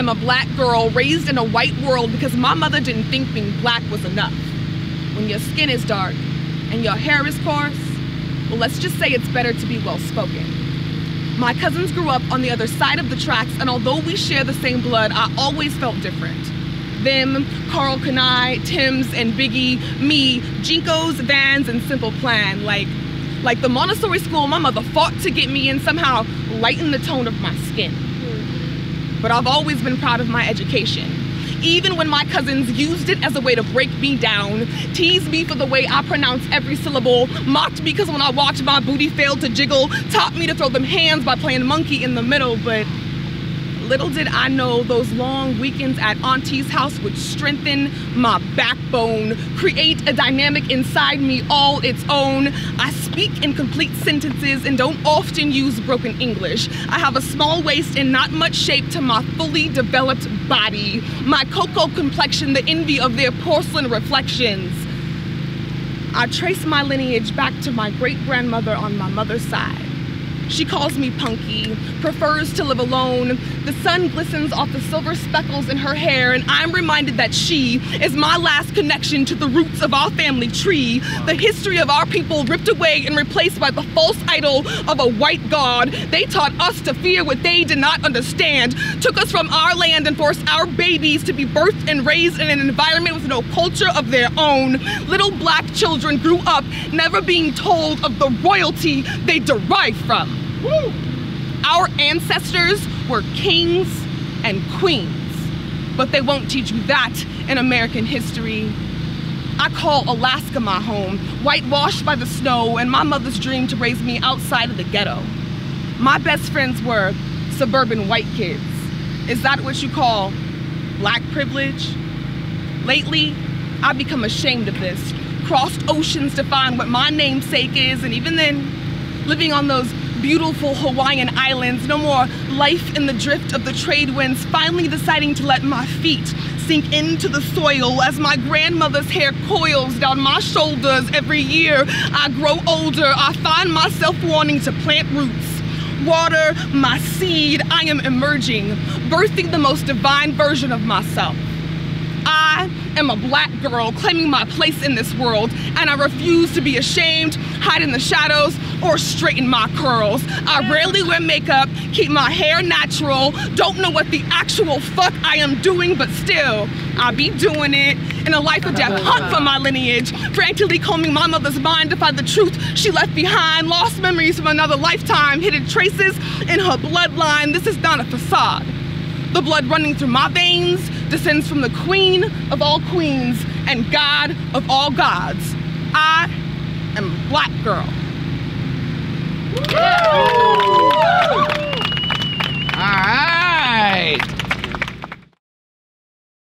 I'm a black girl raised in a white world because my mother didn't think being black was enough. When your skin is dark and your hair is coarse, well, let's just say it's better to be well-spoken. My cousins grew up on the other side of the tracks, and although we share the same blood, I always felt different. Them, Carl Kanai, Tim's, and Biggie, me, Jinkos, Vans, and Simple Plan. Like the Montessori school my mother fought to get me in somehow lightened the tone of my skin. But I've always been proud of my education. Even when my cousins used it as a way to break me down, teased me for the way I pronounce every syllable, mocked me because when I walked my booty failed to jiggle, taught me to throw them hands by playing monkey in the middle, but little did I know those long weekends at Auntie's house would strengthen my backbone, create a dynamic inside me all its own. I speak in complete sentences and don't often use broken English. I have a small waist and not much shape to my fully developed body. My cocoa complexion, the envy of their porcelain reflections. I trace my lineage back to my great-grandmother on my mother's side. She calls me punky, prefers to live alone. The sun glistens off the silver speckles in her hair, and I'm reminded that she is my last connection to the roots of our family tree, the history of our people ripped away and replaced by the false idol of a white god. They taught us to fear what they did not understand, took us from our land and forced our babies to be birthed and raised in an environment with no culture of their own. Little black children grew up never being told of the royalty they derive from. Woo. Our ancestors were kings and queens, but they won't teach you that in American history. I call Alaska my home, whitewashed by the snow, and my mother's dream to raise me outside of the ghetto. My best friends were suburban white kids. Is that what you call black privilege? Lately, I've become ashamed of this. Crossed oceans to find what my namesake is, and even then, living on those beautiful Hawaiian islands, no more life in the drift of the trade winds, finally deciding to let my feet sink into the soil as my grandmother's hair coils down my shoulders. Every year I grow older, I find myself wanting to plant roots, water my seed. I am emerging, birthing the most divine version of myself. I am a black girl claiming my place in this world, and I refuse to be ashamed, hide in the shadows, or straighten my curls. I rarely wear makeup, keep my hair natural, don't know what the actual fuck I am doing, but still, I be doing it. In a life or death hunt for my lineage, frantically combing my mother's mind to find the truth she left behind, lost memories from another lifetime, hidden traces in her bloodline. This is not a facade. The blood running through my veins descends from the queen of all queens and God of all gods. I am a black girl.